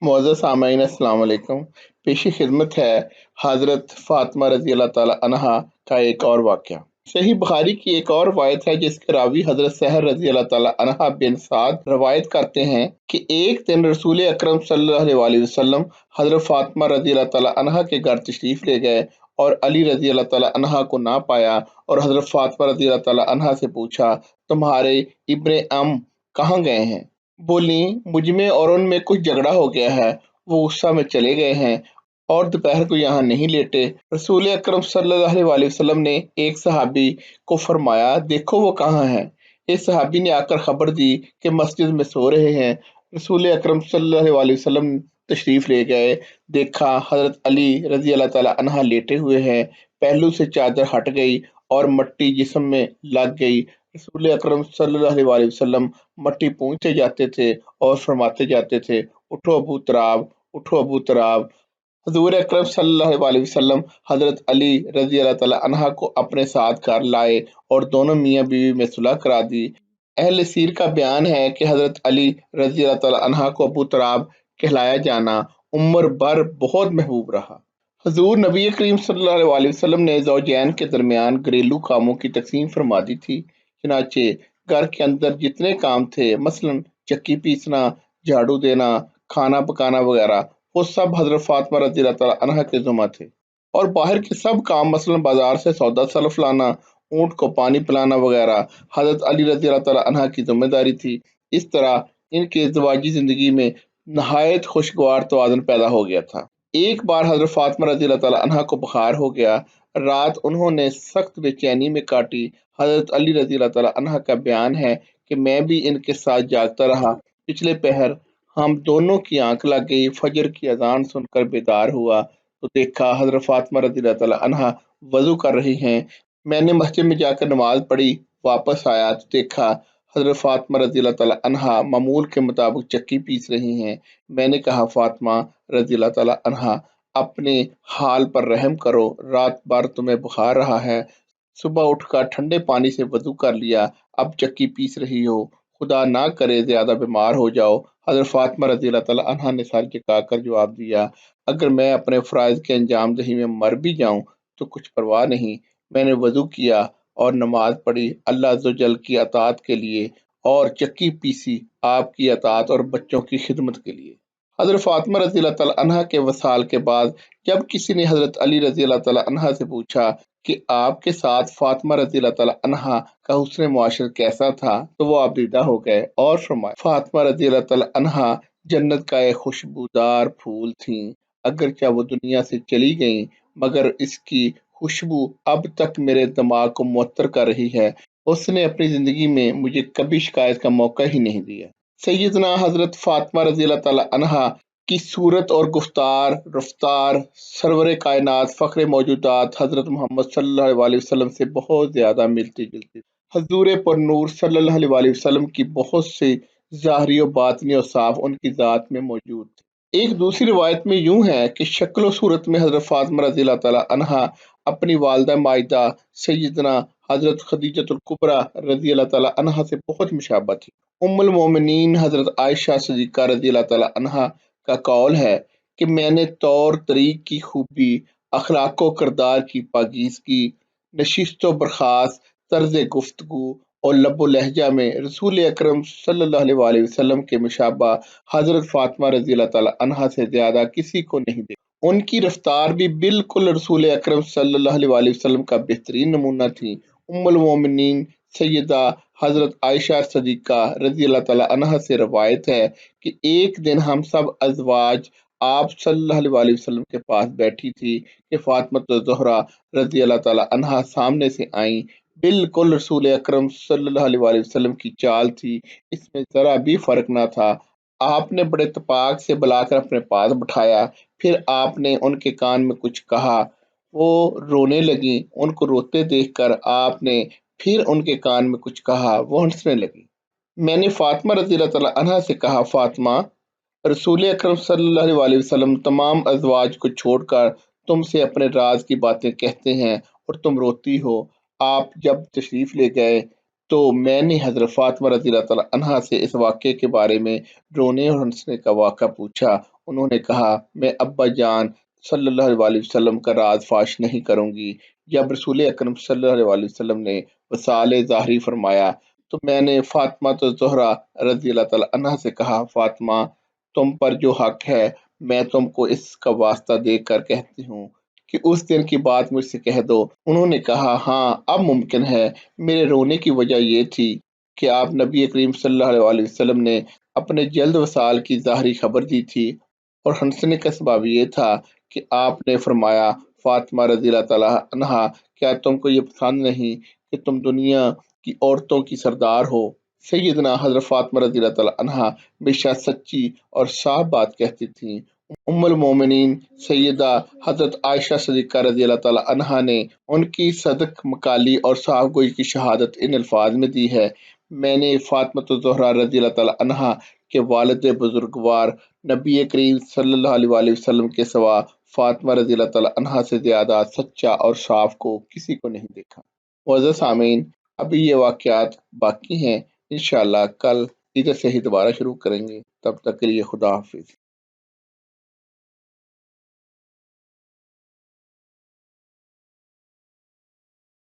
मुअज़्ज़ज़ सामईन अस्सलाम वालेकुम। पेशी खिदमत है हज़रत फ़ातिमा रज़ी अल्लाह तआला अन्हा का एक और वाक़या। सही बुखारी की एक और रवायत है जिसके रावी हज़रत सहर रज़ी अल्लाह तआला अन्हा बिन साद रवायत करते हैं कि एक दिन रसूल अकरम सल्लल्लाहु अलैहि वसल्लम हज़रत फ़ातिमा रज़ी अल्लाह तआला अन्हा के घर तशरीफ़ ले गए और अली रज़ी अल्लाह तआला अन्हा को ना पाया और हज़रत फ़ातिमा रज़ी अल्लाह तआला अन्हा से पूछा, तुम्हारे इब्ने अम कहाँ गए हैं? बोली, मुझमें और उनमें कुछ झगड़ा हो गया है, वो गुस्सा में चले गए हैं और दोपहर को यहाँ नहीं लेटे। रसूल अकरम सल्लल्लाहु अलैहि वसल्लम ने एक सहाबी को फरमाया, देखो वो कहाँ हैं। एक सहाबी ने आकर खबर दी कि मस्जिद में सो रहे हैं। रसूल अकरम सल्लल्लाहु अलैहि वसल्लम तशरीफ ले गए। देखा हजरत अली रजी अल्लाह ताला अन्हा लेटे हुए हैं। पहलू से चादर हट गई और मट्टी जिस्म में लग गई। रसूल अकरम सल्लल्लाहु अलैहि वसल्लम मट्टी पूंछते जाते थे और फरमाते जाते थे, उठो अबू तराब, उठो अबू तराब। हजूर अकरम सल्लल्लाहु अलैहि वसल्लम हजरत अली रजी अल्लाह तआला अन्हा को अपने साथ घर लाए और दोनों मियाँ बीवी में सुलह करा दी। अहले सीर का बयान है कि हजरत अली रजी अल्लाह तआला अन्हा को अबू तराब कहलाया जाना उम्र भर बहुत महबूब रहा। हजूर नबी करीम सल्लल्लाहु अलैहि वसल्लम ने ज़ौजैन के दरमियान घरेलू कामों की तकसीम फरमा दी थी। चुनाचे घर के अंदर जितने काम थे, मसलन चक्की पीसना, झाड़ू देना, खाना पकाना वगैरह, वो सब हजरत फातिमा रज़ी अल्लाह तआला अन्हा के ज़िम्मा थे। और बाहर के सब काम मसलन बाजार से सौदा सलफ लाना, ऊँट को पानी पिलाना वगैरह हजरत अली रज़ी अल्लाह तआला अन्हा की जिम्मेदारी थी। इस तरह इनके ज़वाजी ज़िंदगी में नहायत खुशगवार तवाज़ुन पैदा हो गया था। एक बार हजरत फातिमा रज़ी अल्लाह तआला अन्हा को बुखार हो गया। रात उन्होंने सख्त बेचैनी में काटी। हजरत अली रज़ी अल्लाह तआला अन्हा का बयान है कि मैं भी इनके साथ जागता रहा। पिछले पहर हम दोनों की आंख लग गई। फजर की अजान सुनकर बेदार हुआ तो देखा हजरत फातिमा रज़ी अल्लाह तआला अन्हा वजू कर रही हैं। मैंने मस्जिद में जाकर नमाज पढ़ी। वापस आया तो देखा हजरत फातिमा रज़ी अल्लाह तआला अन्हा मामूल के मुताबिक चक्की पीस रही हैं। मैंने कहा, फातिमा रज़ी अल्लाह तआला अन्हा, अपने हाल पर रहम करो, रात भर तुम्हें बुखार रहा है, सुबह उठकर ठंडे पानी से वजू कर लिया, अब चक्की पीस रही हो, खुदा ना करे ज्यादा बीमार हो जाओ। हजरत फातिमा रज़ी अल्लाह तआला अन्हा ने सर झुकाकर जवाब दिया, अगर मैं अपने फ़राइज़ के अंजाम दही में मर भी जाऊं तो कुछ परवाह नहीं। मैंने वजू किया और नमाज पढ़ी अल्लाह अज़्ज़ व जल की अताअत के लिए और चक्की पीसी आपकी अताअत और बच्चों की खिदमत के लिए। हजरत फातिमा रज़ी अल्लाह तआला अन्हा के वसाल के बाद जब किसी ने हजरत अली रज़ी अल्लाह तआला अन्हा से पूछा कि आपके साथ फातिमा रज़ी अल्लाह तआला अन्हा का हुस्न मुआशरत कैसा था, तो वो आबदीदा हो गए और फरमाया, फातिमा रज़ी अल्लाह तआला अन्हा जन्नत का एक खुशबूदार फूल थीं। अगरचे वो दुनिया से चली गईं, मगर इसकी खुशबू अब तक मेरे दिमाग को मुअत्तर कर रही है। उसने अपनी ज़िंदगी में मुझे कभी शिकायत का मौका ही नहीं दिया। सैयदना हज़रत फ़ातिमा रज़ी अल्लाह तआला अन्हा की सूरत और गुफ्तार, रफ्तार सरवरे कायनात फ़ख्र मौजूदात हज़रत मोहम्मद सल्लल्लाहु अलैहि वसल्लम से बहुत ज़्यादा मिलती-जुलती। हज़ूर पुरनूर सल्लल्लाहु अलैहि वसल्लम की बहुत सी ज़ाहिरी और बातिनी औसाफ उनकी ज़ात में मौजूद थे। एक दूसरी रिवायत में यूँ है कि शक्ल और सूरत में हज़रत फ़ातिमा रज़ी अल्लाह तआला अन्हा अपनी वालिदा माइदा सैयदना हज़रत खदीजतुल कुबरा रज़ी अल्लाह तआला अन्हा से बहुत मुशाबह थी। उम्मुल मोमिनीन हज़रत आयशा सिद्दीक़ा रज़ी अल्लाह तआला अन्हा का कौल है कि मैंने तौर तरीक की खूबी, अखलाक व किरदार की पाकीज़गी, नशिस्त व बर्खास्त, तर्ज़ गुफ्तगू और लब व लहजा में रसूल अकरम सल्लल्लाहु अलैहि वसल्लम के मुशाबा हज़रत फ़ातिमा रज़ी अल्लाह तआला अन्हा से ज़्यादा किसी को नहीं देखा। उनकी रफ्तार भी बिल्कुल रसूल अकरम सल्लल्लाहु अलैहि वसल्लम का बेहतरीन नमूना थी। उम्मुल मोमिनीन सैयदा हज़रत आयशा सिद्दीक़ा रज़ी अल्लाह तआला अन्हा से रवायत है कि एक दिन हम सब अज़वाज आप सल्लल्लाहु अलैहि वसल्लम के पास बैठी थी कि फ़ातिमा ज़हरा रज़ी अल्लाह तआला अन्हा सामने से आईं। बिल्कुल रसूल अकरम सल्लल्लाहु अलैहि वसल्लम की चाल थी, इसमें ज़रा भी फ़र्क न था। आपने बड़े इत्तेफाक से बुलाकर अपने पास बिठाया, फिर आपने उनके कान में कुछ कहा, वो रोने लगीं। उनको रोते देखकर आपने फिर उनके कान में कुछ कहा, वो हंसने लगीं। मैंने फ़ातिमा रज़ी अल्लाह तआला अन्हा से कहा, फ़ातिमा, रसूल अकरम सल्लल्लाहु अलैहि वसल्लम तमाम अज़वाज को छोड़कर तुमसे अपने राज की बातें कहते हैं और तुम रोती हो। आप जब तशरीफ़ ले गए तो मैंने हज़रत फ़ातिमा रज़ी अल्लाह तआला अन्हा से इस वाक़े के बारे में रोने और हंसने का वाक़ा पूछा। انہوں نے کہا میں ابا جان صلی اللہ علیہ وسلم کا راز فاش نہیں کروں گی۔ جب رسول اکرم صلی اللہ علیہ وسلم نے وصال ظاہری فرمایا تو میں نے فاطمہ تو زہرا رضی اللہ تعالی عنہ سے کہا فاطمہ تم پر جو حق ہے میں تم کو اس کا واسطہ دے کر کہتی ہوں کہ اس دن کی بات مجھ سے کہہ دو۔ انہوں نے کہا ہاں اب ممکن ہے۔ میرے رونے کی وجہ یہ تھی کہ آپ نبی کریم صلی اللہ علیہ وسلم نے اپنے جلد وصال کی ظاہری خبر دی تھی، اور ہنسنے کا سبب یہ تھا کہ آپ نے فرمایا فاطمہ رضی اللہ تعالیٰ عنہا کیا تم کو یہ پسند نہیں کہ تم دنیا کی عورتوں کی سردار ہو؟ سیدنا حضرت فاطمہ رضی اللہ تعالیٰ عنہا ہمیشہ سچی اور صاف بات کہتی تھیں۔ ام المومنین سیدہ حضرت عائشہ صدیقہ رضی اللہ تعالیٰ عنہا نے ان کی صدق مکالی اور صاف گوئی کی شہادت ان الفاظ میں دی ہے، میں نے فاطمہ الزہرا رضی اللہ تعالیٰ عنہا کے والد بزرگوار نبی کریم صلی اللہ علیہ وسلم کے سوا فاطمہ رضی اللہ تعالیٰ عنہا سے زیادہ سچا اور صاف کو کسی کو نہیں دیکھا۔ معزز سامعین، ابھی یہ واقعات باقی ہیں، انشاءاللہ کل ادھر سے ہی دوبارہ شروع کریں گے، تب تک کے لیے خدا حافظ۔